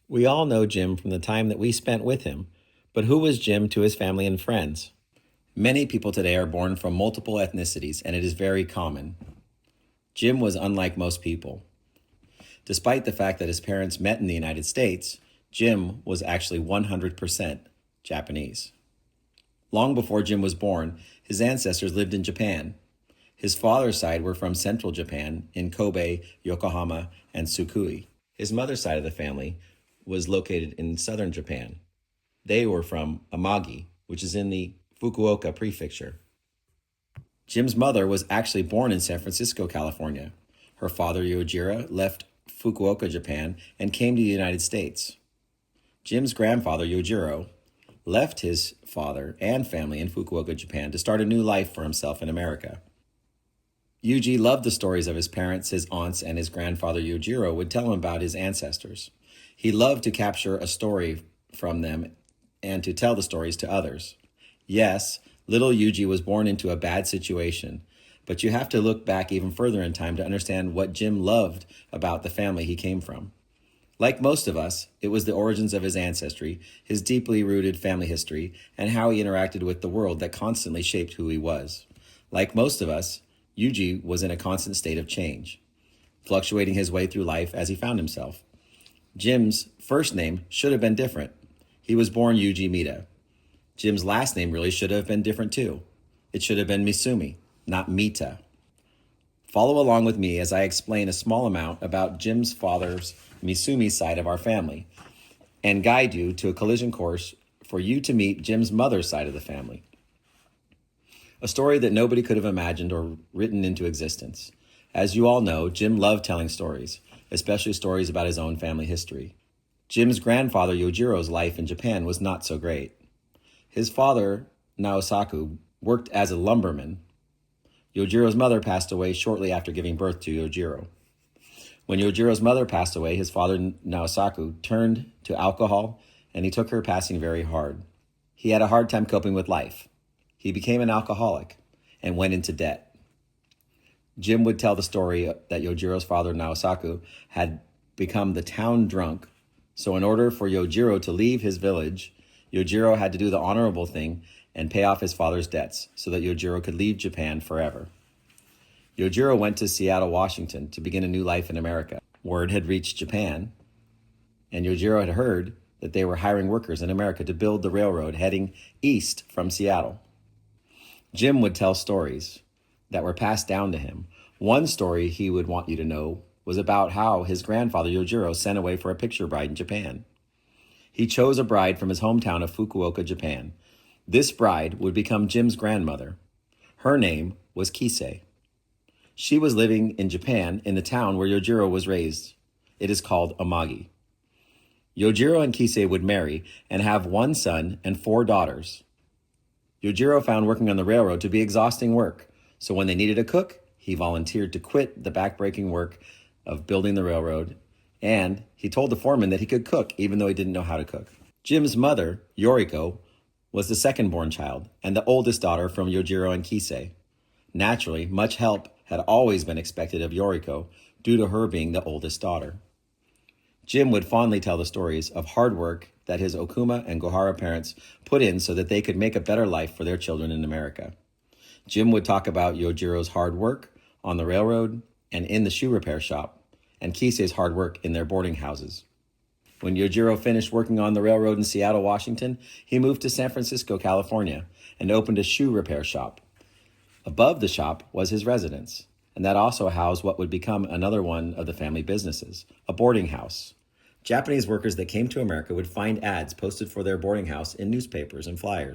We all know Jim from the time that we spent with him, but who was Jim to his family and friends? Many people today are born from multiple ethnicities, and it is very common. Jim was unlike most people. Despite the fact that his parents met in the United States, Jim was actually 100% Japanese. Long before Jim was born, his ancestors lived in Japan. His father's side were from central Japan in Kobe, Yokohama, and Tsukui. His mother's side of the family was located in southern Japan. They were from Amagi, which is in the Fukuoka prefecture. Jim's mother was actually born in San Francisco, California. Her father, Yojiro, left Fukuoka, Japan, and came to the United States. Jim's grandfather, Yojiro, left his father and family in Fukuoka, Japan to start a new life for himself in America. Yuji loved the stories of his parents, his aunts, and his grandfather Yojiro would tell him about his ancestors. He loved to capture a story from them and to tell the stories to others. Yes, little Yuji was born into a bad situation, but you have to look back even further in time to understand what Jim loved about the family he came from. Like most of us, it was the origins of his ancestry, his deeply rooted family history, and how he interacted with the world that constantly shaped who he was. Like most of us, Yuji was in a constant state of change, fluctuating his way through life as he found himself. Jim's first name should have been different. He was born Yuji Mita. Jim's last name really should have been different too. It should have been Misumi, not Mita. Follow along with me as I explain a small amount about Jim's father's Misumi side of our family and guide you to a collision course for you to meet Jim's mother's side of the family. A story that nobody could have imagined or written into existence. As you all know, Jim loved telling stories, especially stories about his own family history. Jim's grandfather Yojiro's life in Japan was not so great. His father, Naosaku, worked as a lumberman. Yojiro's mother passed away shortly after giving birth to Yojiro. When Yojiro's mother passed away, his father, Naosaku, turned to alcohol, and he took her passing very hard. He had a hard time coping with life. He became an alcoholic and went into debt. Jim would tell the story that Yojiro's father, Naosaku, had become the town drunk. So in order for Yojiro to leave his village, Yojiro had to do the honorable thing and pay off his father's debts so that Yojiro could leave Japan forever. Yojiro went to Seattle, Washington to begin a new life in America. Word had reached Japan, and Yojiro had heard that they were hiring workers in America to build the railroad heading east from Seattle. Jim would tell stories that were passed down to him. One story he would want you to know was about how his grandfather Yojiro sent away for a picture bride in Japan. He chose a bride from his hometown of Fukuoka, Japan. This bride would become Jim's grandmother. Her name was Kisei. She was living in Japan in the town where Yojiro was raised. It is called Amagi. Yojiro and Kisei would marry and have one son and 4 daughters. Yojiro found working on the railroad to be exhausting work, so when they needed a cook, he volunteered to quit the backbreaking work of building the railroad, and he told the foreman that he could cook even though he didn't know how to cook. Jim's mother, Yoriko, was the second-born child and the oldest daughter from Yojiro and Kisei. Naturally, much help had always been expected of Yoriko due to her being the oldest daughter. Jim would fondly tell the stories of hard work that his Okuma and Gohara parents put in so that they could make a better life for their children in America. Jim would talk about Yojiro's hard work on the railroad and in the shoe repair shop, and Kisei's hard work in their boarding houses. When Yojiro finished working on the railroad in Seattle, Washington, he moved to San Francisco, California, and opened a shoe repair shop. Above the shop was his residence, and that also housed what would become another one of the family businesses, a boarding house. Japanese workers that came to America would find ads posted for their boarding house in newspapers and flyers.